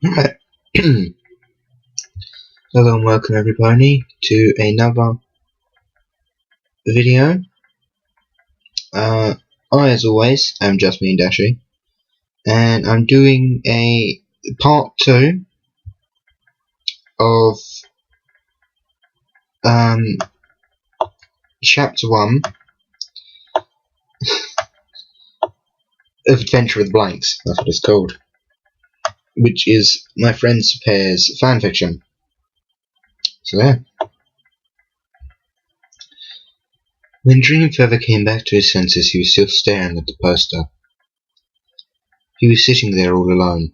Hello and welcome everybody to another video. I, as always, am just me and Dashi, and I'm doing a part 2 of chapter 1 of Adventure with Blanks. That's what it's called, which is my friend Sapear's fanfiction. So yeah. When Dreamfeather came back to his senses, he was still staring at the poster. He was sitting there all alone.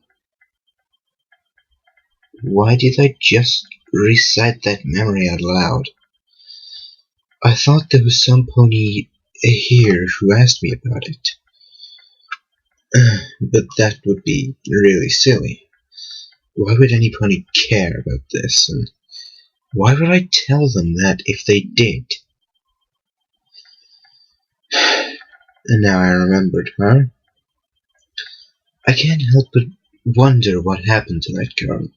Why did I just recite that memory out loud? I thought there was some pony here who asked me about it. But that would be really silly. Why would any pony care about this? And why would I tell them that if they did? And now I remembered her. I can't help but wonder what happened to that girl.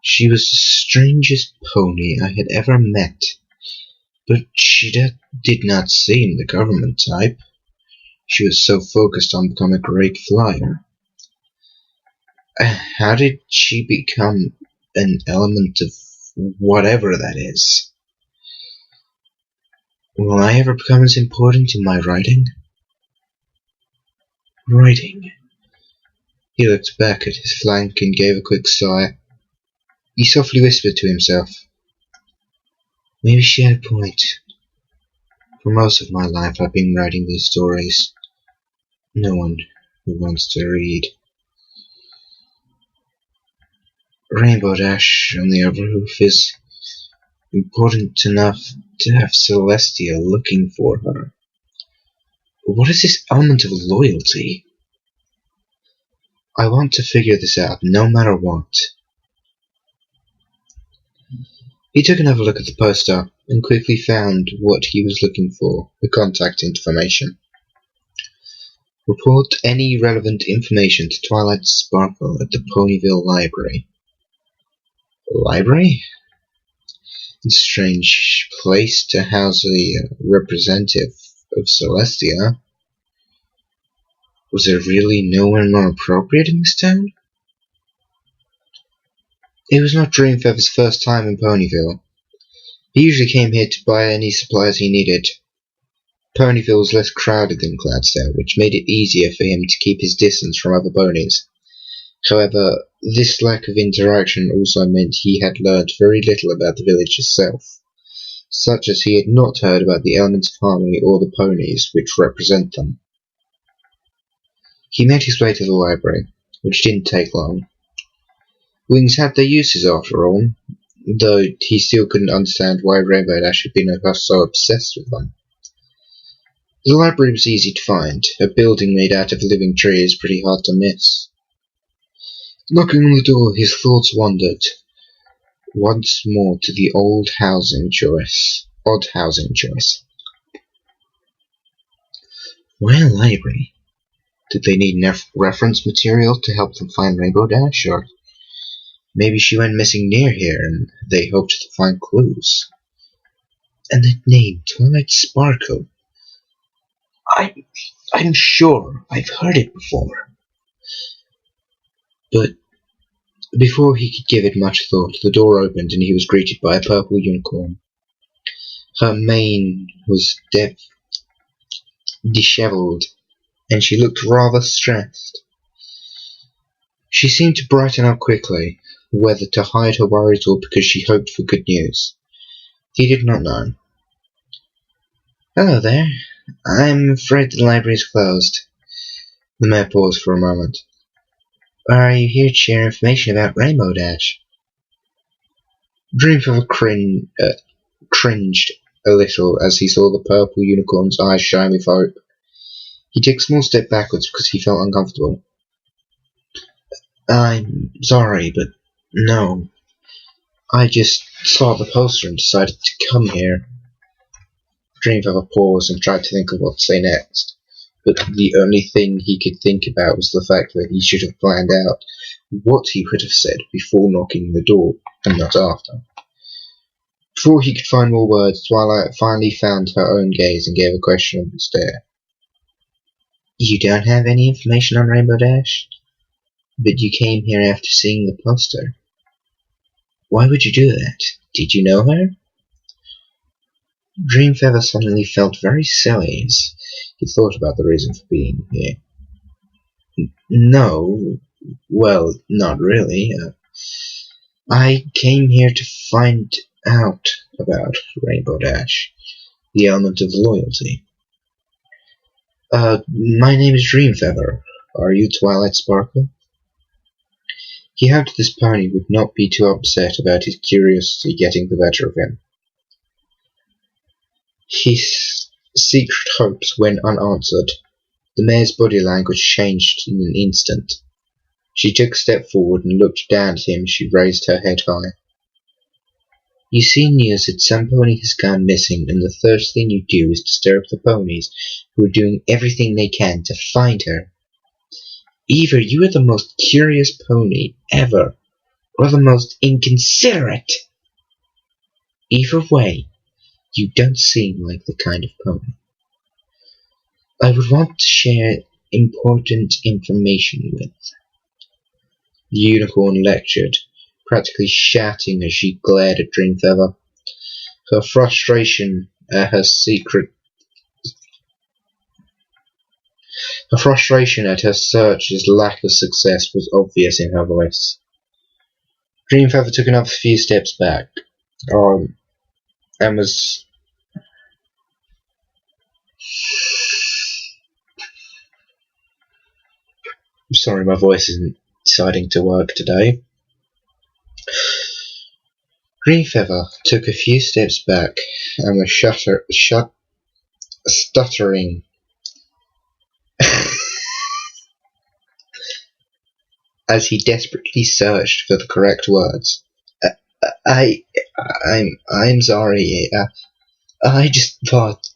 She was the strangest pony I had ever met, but she did not seem the government type. She was so focused on becoming a great flyer. How did she become an element of whatever that is? Will I ever become as important in my writing? Writing. He looked back at his flank and gave a quick sigh. He softly whispered to himself, maybe she had a point. For most of my life I've been writing these stories. No one who wants to read. Rainbow Dash on the other roof is important enough to have Celestia looking for her. What is this element of loyalty? I want to figure this out no matter what. He took another look at the poster and quickly found what he was looking for, the contact information. Report any relevant information to Twilight Sparkle at the Ponyville Library. Library? A strange place to house a representative of Celestia. Was there really nowhere more appropriate in this town? It was not Dreamfeather's first time in Ponyville. He usually came here to buy any supplies he needed. Ponyville was less crowded than Gladsdale, which made it easier for him to keep his distance from other ponies. However, this lack of interaction also meant he had learned very little about the village itself, such as he had not heard about the elements of harmony or the ponies which represent them. He made his way to the library, which didn't take long. Wings had their uses after all, though he still couldn't understand why Rainbow Dash had been so obsessed with them. The library was easy to find. A building made out of living trees, pretty hard to miss. Knocking on the door, his thoughts wandered once more to the odd housing choice. Why a library? Did they need reference material to help them find Rainbow Dash, or maybe she went missing near here and they hoped to find clues? And that name, Twilight Sparkle. I'm sure I've heard it before. But before he could give it much thought, the door opened and he was greeted by a purple unicorn. Her mane was disheveled, and she looked rather stressed. She seemed to brighten up quickly, whether to hide her worries or because she hoped for good news. He did not know. Hello there. I'm afraid the library is closed. The mayor paused for a moment. Are you here to share information about Rainbow Dash? Dreamfeather cringed a little as he saw the purple unicorn's eyes shine with hope. He took a small step backwards because he felt uncomfortable. I'm sorry, but no. I just saw the poster and decided to come here. Dreamfeather paused and tried to think of what to say next. but the only thing he could think about was the fact that he should have planned out what he would have said before knocking the door, and not after. Before he could find more words, Twilight finally found her own gaze and gave a questionable stare. You don't have any information on Rainbow Dash? But you came here after seeing the poster. Why would you do that? Did you know her? Dreamfeather suddenly felt very silly as he thought about the reason for being here. No, well, not really. I came here to find out about Rainbow Dash, the element of loyalty. My name is Dreamfeather. Are you Twilight Sparkle? He hoped this pony would not be too upset about his curiosity getting the better of him. His secret hopes went unanswered. The mare's body language changed in an instant. She took a step forward and looked down at him as she raised her head high. You see news that some pony has gone missing, and the first thing you do is disturb the ponies who are doing everything they can to find her. Either you are the most curious pony ever, or the most inconsiderate. Either way, you don't seem like the kind of pony I would want to share important information with. The unicorn lectured, practically shouting as she glared at Dreamfeather. Her frustration at her search's lack of success was obvious in her voice. Dreamfeather took another few steps back, and was I'm sorry, my voice isn't deciding to work today. Dreamfeather took a few steps back and was stuttering as he desperately searched for the correct words. I'm sorry. I just thought,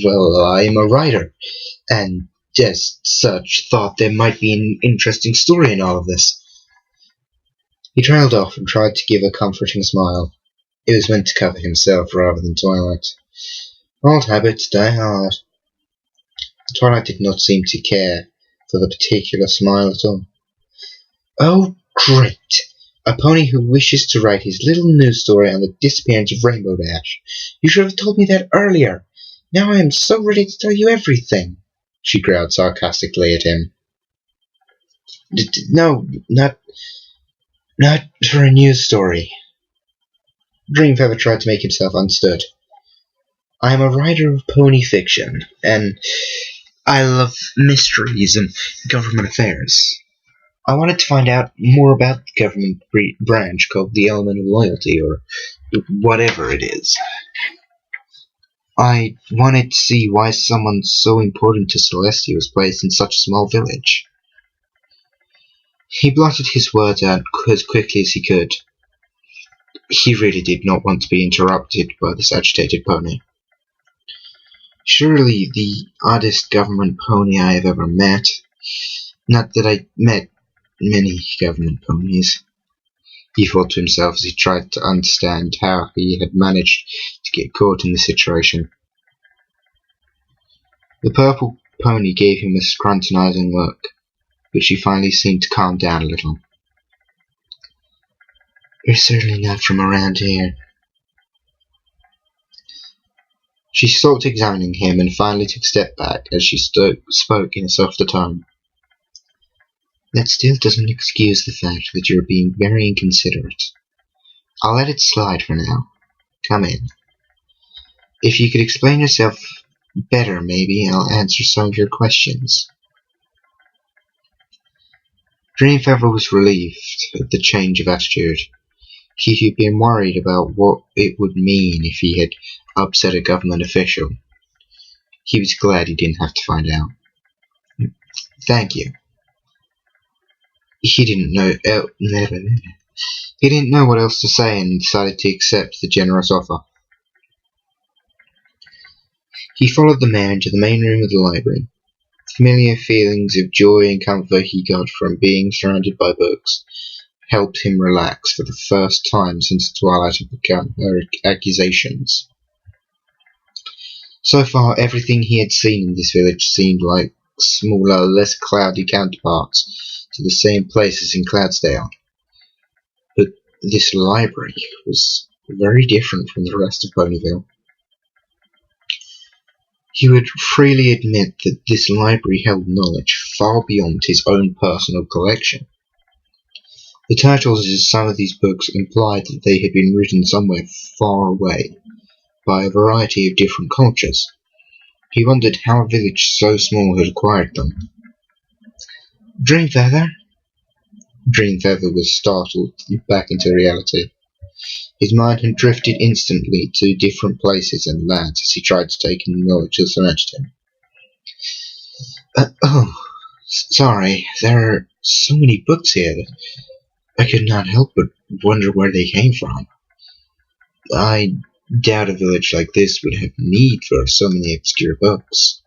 well, I'm a writer, and just such thought there might be an interesting story in all of this. He trailed off and tried to give a comforting smile. It was meant to cover himself rather than Twilight. Old habits die hard. Twilight did not seem to care for the particular smile at all. Oh, great! A pony who wishes to write his little news story on the disappearance of Rainbow Dash. You should have told me that earlier. Now I am so ready to tell you everything, she growled sarcastically at him. No, not for a news story. Dreamfeather tried to make himself understood. I am a writer of pony fiction, and I love mysteries and government affairs. I wanted to find out more about the government branch called the element of loyalty, or whatever it is. I wanted to see why someone so important to Celestia was placed in such a small village. He blotted his words out as quickly as he could. He really did not want to be interrupted by this agitated pony. Surely the oddest government pony I have ever met. Not that I met many government ponies, he thought to himself as he tried to understand how he had managed to get caught in this situation. The purple pony gave him a scrutinizing look, but she finally seemed to calm down a little. You're certainly not from around here. She stopped examining him and finally took a step back as she spoke in a softer tone. That still doesn't excuse the fact that you're being very inconsiderate. I'll let it slide for now. Come in. If you could explain yourself better, maybe I'll answer some of your questions. Dreamfeather was relieved at the change of attitude. He had been worried about what it would mean if he had upset a government official. He was glad he didn't have to find out. Thank you. He didn't know what else to say and decided to accept the generous offer. He followed the man to the main room of the library. Familiar feelings of joy and comfort he got from being surrounded by books helped him relax for the first time since Twilight had begun her accusations. So far, everything he had seen in this village seemed like smaller, less cloudy counterparts to the same places in Cloudsdale. But this library was very different from the rest of Ponyville. He would freely admit that this library held knowledge far beyond his own personal collection. The titles of some of these books implied that they had been written somewhere far away, by a variety of different cultures. He wondered how a village so small had acquired them. Dreamfeather? Dreamfeather was startled back into reality. His mind had drifted instantly to different places and lands as he tried to take in the knowledge that surrounded him. Sorry, there are so many books here that I could not help but wonder where they came from. I doubt a village like this would have need for so many obscure books.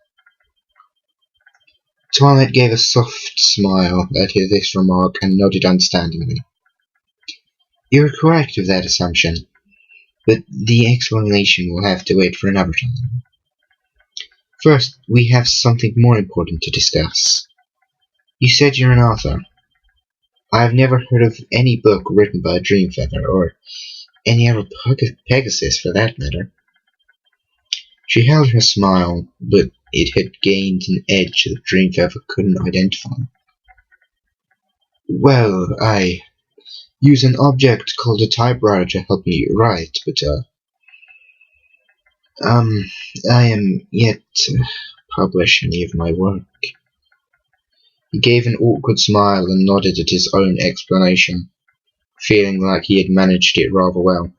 Twilight gave a soft smile at this remark and nodded understandingly. You are correct with that assumption, but the explanation will have to wait for another time. First, we have something more important to discuss. You said you're an author. I have never heard of any book written by a Dreamfeather, or any other Pegasus for that matter. She held her smile, but it had gained an edge that Dreamfeather couldn't identify. Well, I use an object called a typewriter to help me write, but I am yet to publish any of my work. He gave an awkward smile and nodded at his own explanation, feeling like he had managed it rather well.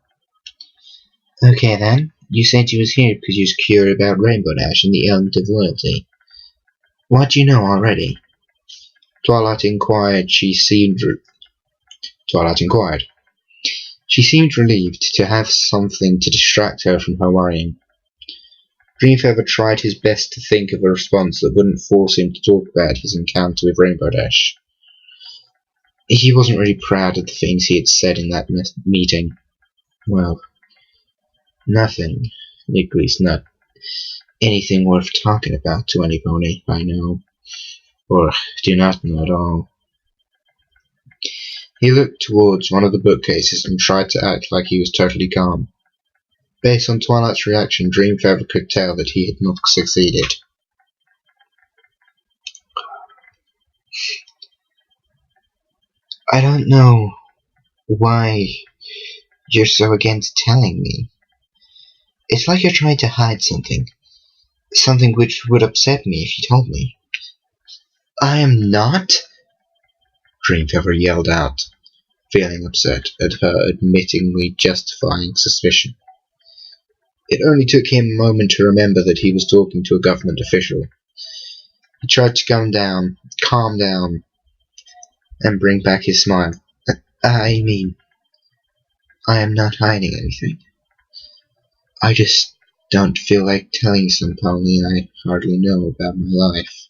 Okay then, you said you was here because you was curious about Rainbow Dash and the element of loyalty. What do you know already? Twilight inquired. She seemed relieved to have something to distract her from her worrying. Dreamfeather tried his best to think of a response that wouldn't force him to talk about his encounter with Rainbow Dash. He wasn't really proud of the things he had said in that meeting. Well, nothing, at least not anything worth talking about to anybody I know, or do not know at all. He looked towards one of the bookcases and tried to act like he was totally calm. Based on Twilight's reaction, Dreamfeather could tell that he had not succeeded. I don't know why you're so against telling me. It's like you're trying to hide something. Something which would upset me if you told me. I am not? Dreamfeather yelled out, feeling upset at her admittingly justifying suspicion. It only took him a moment to remember that he was talking to a government official. He tried to calm down, and bring back his smile. I mean, I am not hiding anything. I just don't feel like telling somebody I hardly know about my life.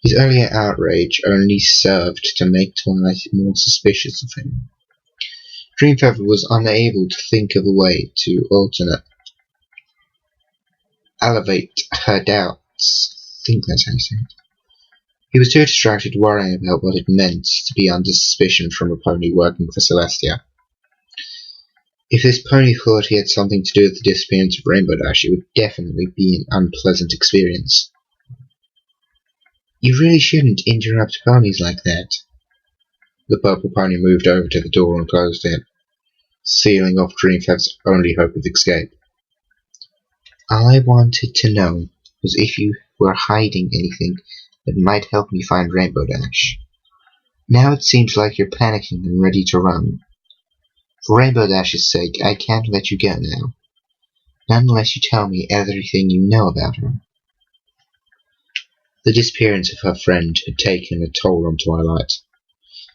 His earlier outrage only served to make Twilight more suspicious of him. Dreamfeather was unable to think of a way to elevate her doubts. I think that's how you say it. He was too distracted worrying about what it meant to be under suspicion from a pony working for Celestia. If this pony thought he had something to do with the disappearance of Rainbow Dash, it would definitely be an unpleasant experience. You really shouldn't interrupt ponies like that. The purple pony moved over to the door and closed it, sealing off Dreamfeather's only hope of escape. All I wanted to know was if you were hiding anything that might help me find Rainbow Dash. Now it seems like you're panicking and ready to run. For Rainbow Dash's sake, I can't let you go now. Not unless you tell me everything you know about her. The disappearance of her friend had taken a toll on Twilight.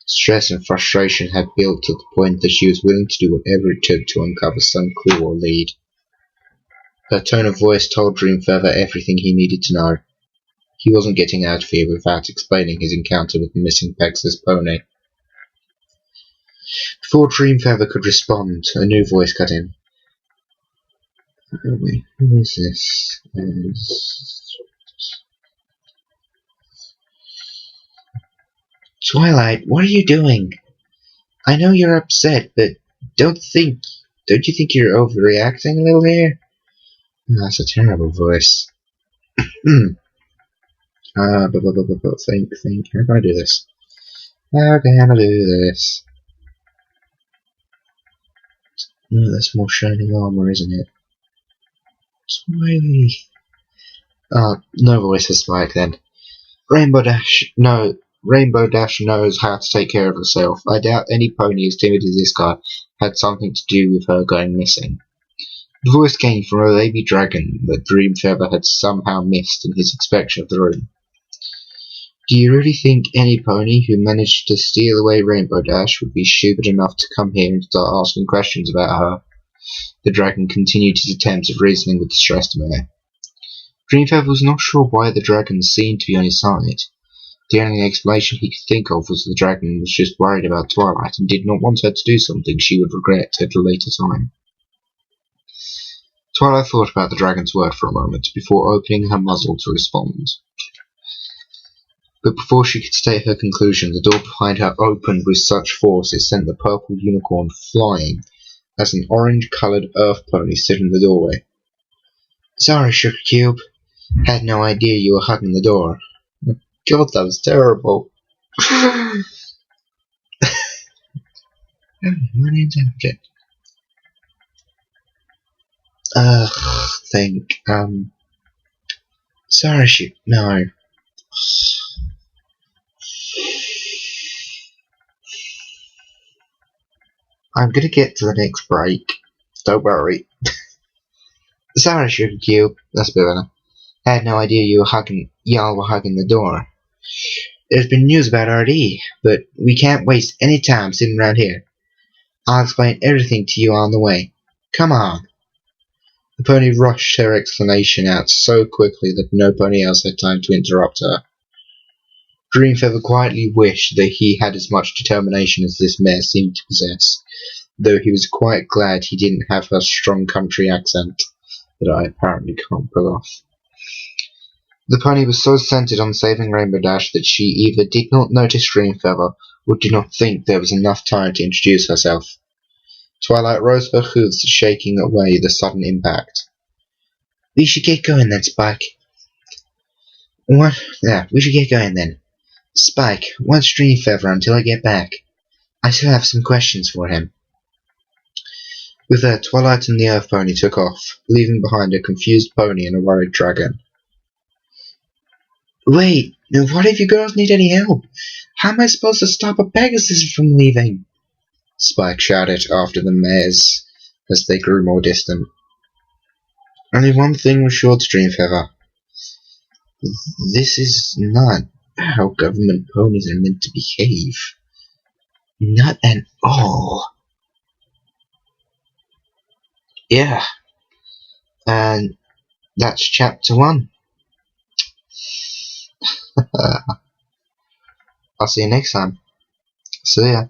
Stress and frustration had built to the point that she was willing to do whatever it took to uncover some clue or lead. Her tone of voice told Dreamfeather everything he needed to know. He wasn't getting out of here without explaining his encounter with the missing Pegasus pony. Before Dreamfeather could respond, a new voice cut in. Wait, who is this? Twilight, what are you doing? I know you're upset, but don't you think you're overreacting a little here? That's a terrible voice. Think. How can I do this? How can I do this? No, that's more shining armor, isn't it? Smiley. No voice for Spike then. Rainbow Dash knows how to take care of herself. I doubt any pony as timid as this guy had something to do with her going missing. The voice came from a baby dragon that Dreamfeather had somehow missed in his inspection of the room. Do you really think any pony who managed to steal away Rainbow Dash would be stupid enough to come here and start asking questions about her? The dragon continued his attempt at reasoning with the stressed mare. Dreamfeather was not sure why the dragon seemed to be on his side. The only explanation he could think of was the dragon was just worried about Twilight and did not want her to do something she would regret at a later time. Twilight thought about the dragon's word for a moment before opening her muzzle to respond. But before she could state her conclusion, the door behind her opened with such force it sent the purple unicorn flying as an orange-coloured earth pony stood in the doorway. Sorry, Sugar Cube. Had no idea you were hugging the door. God, that was terrible. My name's Applejack. Sorry, no. I'm gonna get to the next break. Don't worry. Sorry, Sugar Cube. That's a bit better. Had no idea y'all were hugging the door. There's been news about RD, but we can't waste any time sitting around here. I'll explain everything to you on the way. Come on. The pony rushed her explanation out so quickly that no pony else had time to interrupt her. Dreamfeather quietly wished that he had as much determination as this mare seemed to possess, though he was quite glad he didn't have her strong country accent that I apparently can't pull off. The pony was so centered on saving Rainbow Dash that she either did not notice Dreamfeather or did not think there was enough time to introduce herself. Twilight rose her hooves, shaking away the sudden impact. We should get going then, Spike. What? Yeah, we should get going then. Spike, watch Dreamfeather until I get back. I still have some questions for him. With that, Twilight and the Earth Pony took off, leaving behind a confused pony and a worried dragon. Wait, what if you girls need any help? How am I supposed to stop a Pegasus from leaving? Spike shouted after the mares as they grew more distant. Only one thing was sure to Dreamfeather. This is not how government ponies are meant to behave. Not at all. Yeah. And that's chapter 1. I'll see you next time. See ya.